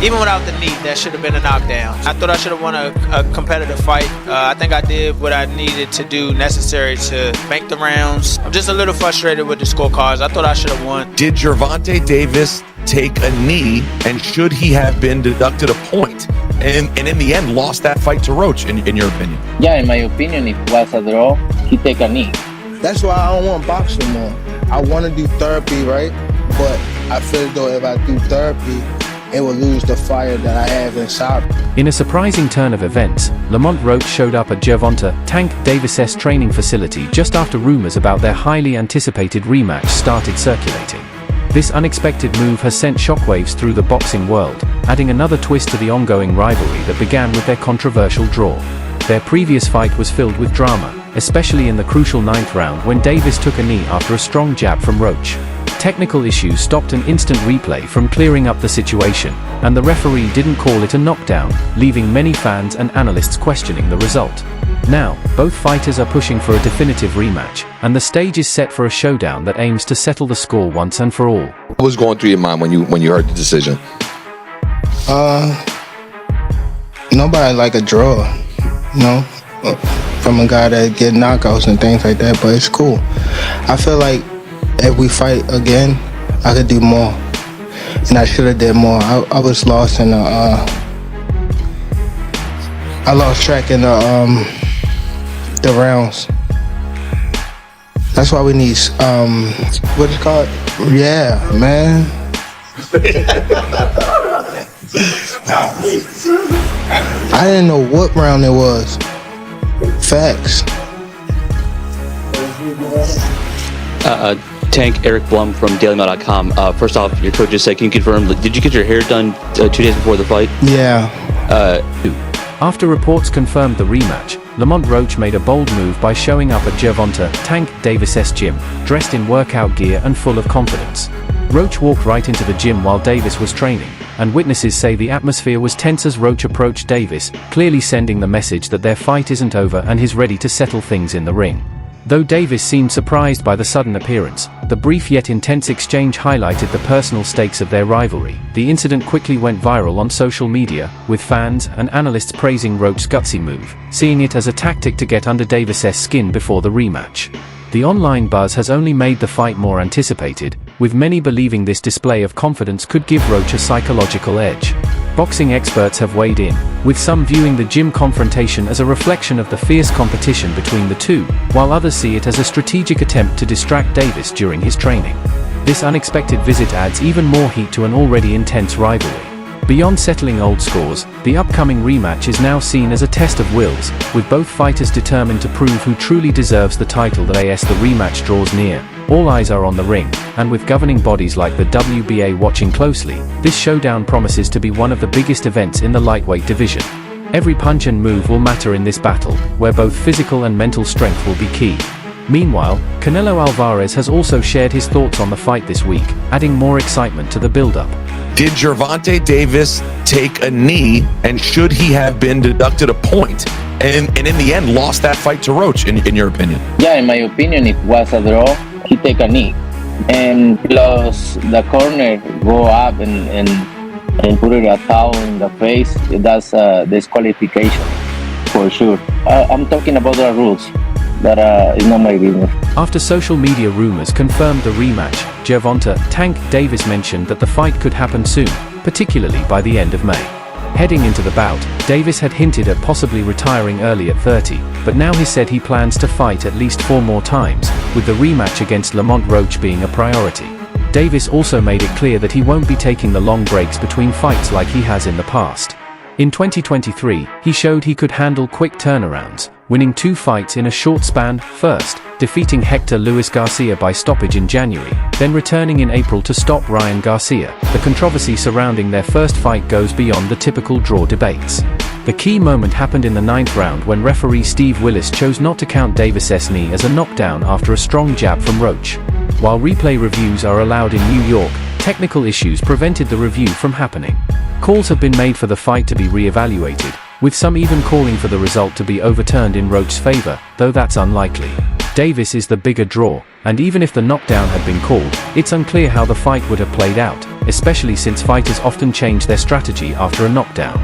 even without the knee, that should have been a knockdown. I thought I should have won a competitive fight. I think I did what I needed to do necessary to make the rounds. I'm just a little frustrated with the scorecards. I thought I should have won. Did Gervonta Davis take a knee, and should he have been deducted a point? And in the end, lost that fight to Roach, in your opinion? Yeah, in my opinion, if it was a draw, he take a knee. That's why I don't want boxing more. I want to do therapy, right? But I feel as though if I do therapy, it will lose the fire that I have inside. In a surprising turn of events, Lamont Roach showed up at Gervonta Tank Davis's training facility just after rumors about their highly anticipated rematch started circulating. This unexpected move has sent shockwaves through the boxing world, adding another twist to the ongoing rivalry that began with their controversial draw. Their previous fight was filled with drama, especially in the crucial 9th round when Davis took a knee after a strong jab from Roach. Technical issues stopped an instant replay from clearing up the situation, and the referee didn't call it a knockdown, leaving many fans and analysts questioning the result. Now, both fighters are pushing for a definitive rematch, and the stage is set for a showdown that aims to settle the score once and for all. What was going through your mind when you heard the decision? Nobody like a draw, you know, from a guy that get knockouts and things like that, but it's cool. I feel like if we fight again, I could do more, and I should have did more. I was lost in I lost track in the rounds. That's why we need what is it called? Yeah, man. I didn't know what round it was. Facts. Tank, Eric Blum from DailyMail.com. First off, your coach just said, can you confirm, did you get your hair done 2 days before the fight? Yeah. After reports confirmed the rematch, Lamont Roach made a bold move by showing up at Gervonta Tank Davis's gym, dressed in workout gear and full of confidence. Roach walked right into the gym while Davis was training, and witnesses say the atmosphere was tense as Roach approached Davis, clearly sending the message that their fight isn't over and he's ready to settle things in the ring. Though Davis seemed surprised by the sudden appearance, the brief yet intense exchange highlighted the personal stakes of their rivalry. The incident quickly went viral on social media, with fans and analysts praising Roach's gutsy move, seeing it as a tactic to get under Davis's skin before the rematch. The online buzz has only made the fight more anticipated, with many believing this display of confidence could give Roach a psychological edge. Boxing experts have weighed in, with some viewing the gym confrontation as a reflection of the fierce competition between the two, while others see it as a strategic attempt to distract Davis during his training. This unexpected visit adds even more heat to an already intense rivalry. Beyond settling old scores, the upcoming rematch is now seen as a test of wills, with both fighters determined to prove who truly deserves the title as the rematch draws near. All eyes are on the ring, and with governing bodies like the WBA watching closely, this showdown promises to be one of the biggest events in the lightweight division. Every punch and move will matter in this battle, where both physical and mental strength will be key. Meanwhile, Canelo Alvarez has also shared his thoughts on the fight this week, adding more excitement to the build-up. Did Gervonta Davis take a knee, and should he have been deducted a point? And in the end, lost that fight to Roach, in your opinion? Yeah, in my opinion, if it was a draw, he take a knee. And plus the corner go up and put it a towel in the face, that's disqualification for sure. I'm talking about the rules. That is not my business. After social media rumors confirmed the rematch, Gervonta Tank Davis mentioned that the fight could happen soon, particularly by the end of May. Heading into the bout, Davis had hinted at possibly retiring early at 30, but now he said he plans to fight at least 4 more times, with the rematch against Lamont Roach being a priority. Davis also made it clear that he won't be taking the long breaks between fights like he has in the past. In 2023, he showed he could handle quick turnarounds, winning 2 fights in a short span, first defeating Hector Luis Garcia by stoppage in January, then returning in April to stop Ryan Garcia. The controversy surrounding their first fight goes beyond the typical draw debates. The key moment happened in the 9th round when referee Steve Willis chose not to count Davis's knee as a knockdown after a strong jab from Roach. While replay reviews are allowed in New York, technical issues prevented the review from happening. Calls have been made for the fight to be re-evaluated, with some even calling for the result to be overturned in Roach's favor, though that's unlikely. Davis is the bigger draw, and even if the knockdown had been called, it's unclear how the fight would have played out. especially since fighters often change their strategy after a knockdown.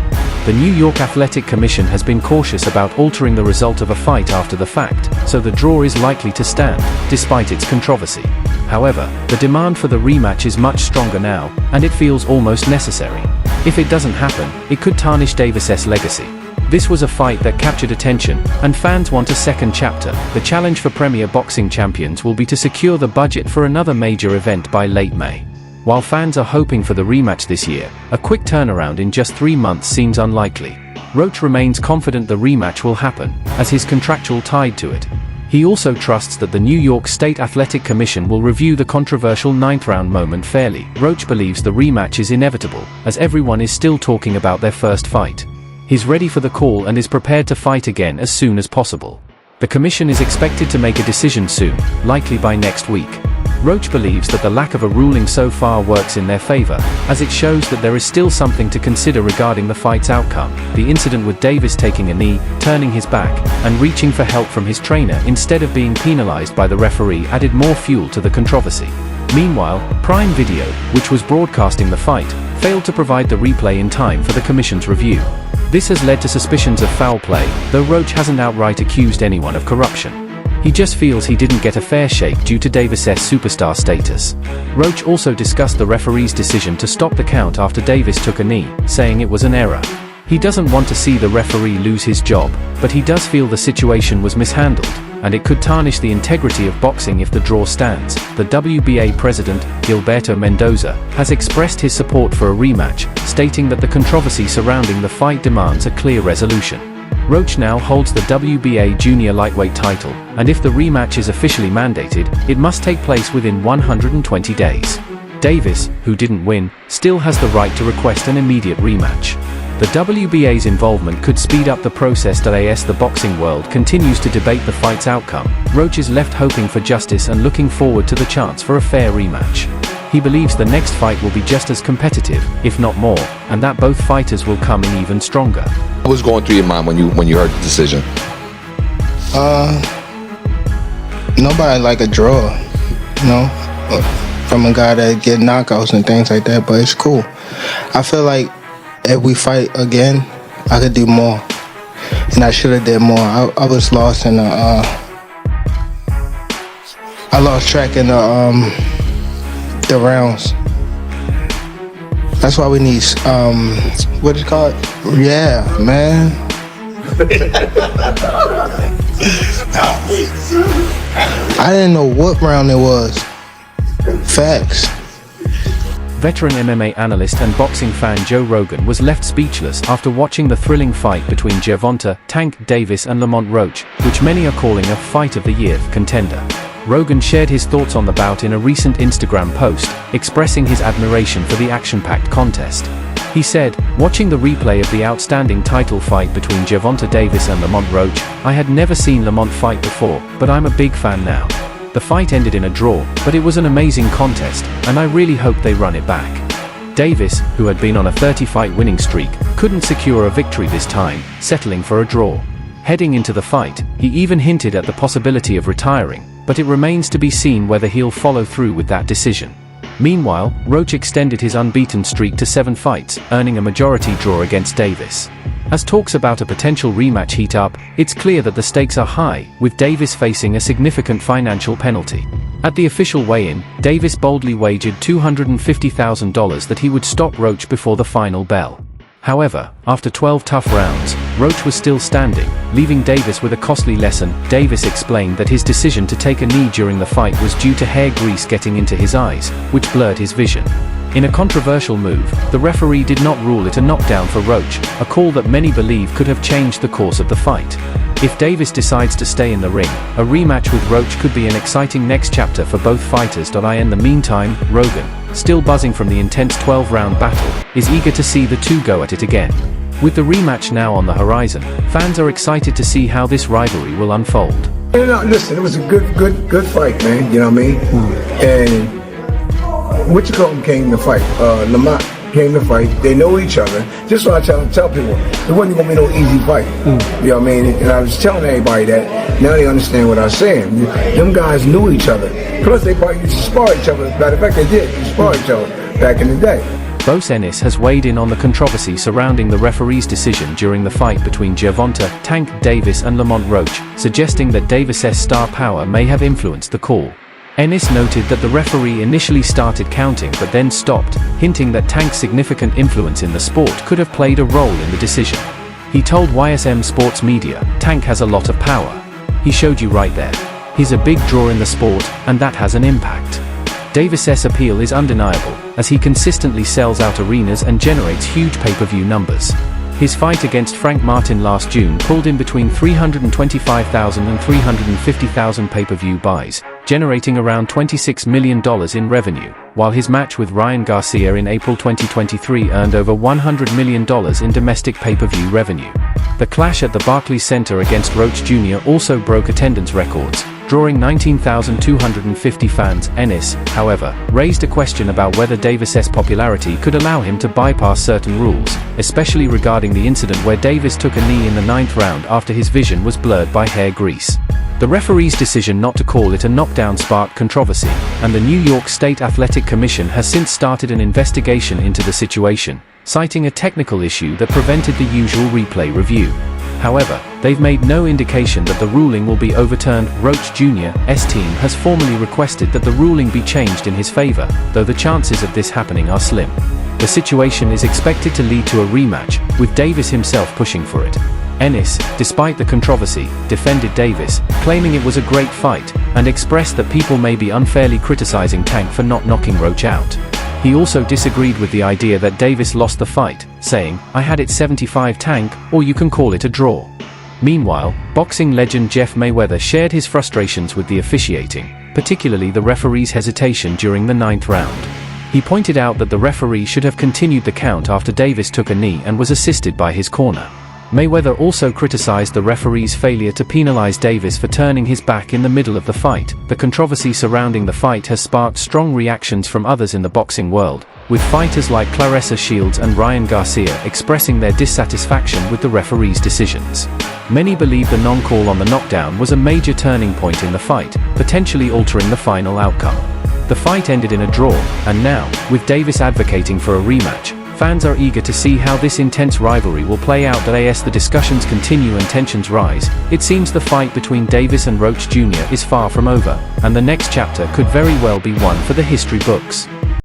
The New York Athletic Commission has been cautious about altering the result of a fight after the fact, so the draw is likely to stand, despite its controversy. However, the demand for the rematch is much stronger now, and it feels almost necessary. If it doesn't happen, it could tarnish Davis's legacy. This was a fight that captured attention, and fans want a second chapter. The challenge for Premier Boxing Champions will be to secure the budget for another major event by late May. While fans are hoping for the rematch this year, a quick turnaround in just 3 months seems unlikely. Roach remains confident the rematch will happen, as his contractual tied to it. He also trusts that the New York State Athletic Commission will review the controversial 9th round moment fairly. Roach believes the rematch is inevitable, as everyone is still talking about their first fight. He's ready for the call and is prepared to fight again as soon as possible. The commission is expected to make a decision soon, likely by next week. Roach believes that the lack of a ruling so far works in their favor, as it shows that there is still something to consider regarding the fight's outcome. The incident with Davis taking a knee, turning his back, and reaching for help from his trainer instead of being penalized by the referee added more fuel to the controversy. Meanwhile, Prime Video, which was broadcasting the fight, failed to provide the replay in time for the commission's review. This has led to suspicions of foul play, though Roach hasn't outright accused anyone of corruption. He just feels he didn't get a fair shake due to Davis's superstar status. Roach also discussed the referee's decision to stop the count after Davis took a knee, saying it was an error. He doesn't want to see the referee lose his job, but he does feel the situation was mishandled, and it could tarnish the integrity of boxing if the draw stands. The WBA president, Gilberto Mendoza, has expressed his support for a rematch, stating that the controversy surrounding the fight demands a clear resolution. Roach now holds the WBA junior lightweight title, and if the rematch is officially mandated, it must take place within 120 days. Davis, who didn't win, still has the right to request an immediate rematch. The WBA's involvement could speed up the process. As the boxing world continues to debate the fight's outcome, Roach is left hoping for justice and looking forward to the chance for a fair rematch. He believes the next fight will be just as competitive, if not more, and that both fighters will come in even stronger. What was going through your mind when you heard the decision? Nobody like a draw, you know, from a guy that get knockouts and things like that, but it's cool. I feel like if we fight again, I could do more, and I should have did more. I was lost in I lost track in the rounds. That's why we need what is it called? Yeah, man. I didn't know what round it was. Facts. Veteran MMA analyst and boxing fan Joe Rogan was left speechless after watching the thrilling fight between Gervonta, Tank Davis and Lamont Roach, which many are calling a fight of the year contender. Rogan shared his thoughts on the bout in a recent Instagram post, expressing his admiration for the action-packed contest. He said, "Watching the replay of the outstanding title fight between Gervonta Davis and Lamont Roach, I had never seen Lamont fight before, but I'm a big fan now. The fight ended in a draw, but it was an amazing contest, and I really hope they run it back." Davis, who had been on a 30-fight winning streak, couldn't secure a victory this time, settling for a draw. Heading into the fight, he even hinted at the possibility of retiring, but it remains to be seen whether he'll follow through with that decision. Meanwhile, Roach extended his unbeaten streak to 7 fights, earning a majority draw against Davis. As talks about a potential rematch heat up, it's clear that the stakes are high, with Davis facing a significant financial penalty. At the official weigh-in, Davis boldly wagered $250,000 that he would stop Roach before the final bell. However, after 12 tough rounds, Roach was still standing, leaving Davis with a costly lesson. Davis explained that his decision to take a knee during the fight was due to hair grease getting into his eyes, which blurred his vision. In a controversial move, the referee did not rule it a knockdown for Roach, a call that many believe could have changed the course of the fight. If Davis decides to stay in the ring, a rematch with Roach could be an exciting next chapter for both fighters. In the meantime, Rogan, still buzzing from the intense 12-round battle, is eager to see the two go at it again. With the rematch now on the horizon, fans are excited to see how this rivalry will unfold. You know, listen, it was a good fight, man. You know what I mean? And came to fight. Lamont came to fight. They know each other. Just so I tell people, it wasn't gonna be no easy fight. You know what I mean? And I was telling everybody that. Now they understand what I was saying. Them guys knew each other. Plus, they probably used to spar each other. Matter of fact, they did spar each other. back in the day. Bose Ennis has weighed in on the controversy surrounding the referee's decision during the fight between Gervonta, Tank Davis and Lamont Roach, suggesting that Davis's star power may have influenced the call. Ennis noted that the referee initially started counting but then stopped, hinting that Tank's significant influence in the sport could have played a role in the decision. He told YSM Sports Media, "Tank has a lot of power. He showed you right there. He's a big draw in the sport, and that has an impact." Davis's appeal is undeniable, as he consistently sells out arenas and generates huge pay-per-view numbers. His fight against Frank Martin last June pulled in between 325,000 and 350,000 pay-per-view buys, generating around $26 million in revenue, while his match with Ryan Garcia in April 2023 earned over $100 million in domestic pay-per-view revenue. The clash at the Barclays Center against Roach Jr. also broke attendance records, drawing 19,250 fans. Ennis, however, raised a question about whether Davis's popularity could allow him to bypass certain rules, especially regarding the incident where Davis took a knee in the 9th round after his vision was blurred by hair grease. The referee's decision not to call it a knockdown sparked controversy, and the New York State Athletic Commission has since started an investigation into the situation, citing a technical issue that prevented the usual replay review. However, they've made no indication that the ruling will be overturned. Roach Jr.'s team has formally requested that the ruling be changed in his favor, though the chances of this happening are slim. The situation is expected to lead to a rematch, with Davis himself pushing for it. Ennis, despite the controversy, defended Davis, claiming it was a great fight, and expressed that people may be unfairly criticizing Tank for not knocking Roach out. He also disagreed with the idea that Davis lost the fight, saying, "I had it 75 Tank, or you can call it a draw." Meanwhile, boxing legend Jeff Mayweather shared his frustrations with the officiating, particularly the referee's hesitation during the 9th round. He pointed out that the referee should have continued the count after Davis took a knee and was assisted by his corner. Mayweather also criticized the referee's failure to penalize Davis for turning his back in the middle of the fight. The controversy surrounding the fight has sparked strong reactions from others in the boxing world, with fighters like Claressa Shields and Ryan Garcia expressing their dissatisfaction with the referee's decisions. Many believe the non-call on the knockdown was a major turning point in the fight, potentially altering the final outcome. The fight ended in a draw, and now, with Davis advocating for a rematch, fans are eager to see how this intense rivalry will play out. As the discussions continue and tensions rise, it seems the fight between Davis and Roach Jr. is far from over, and the next chapter could very well be one for the history books.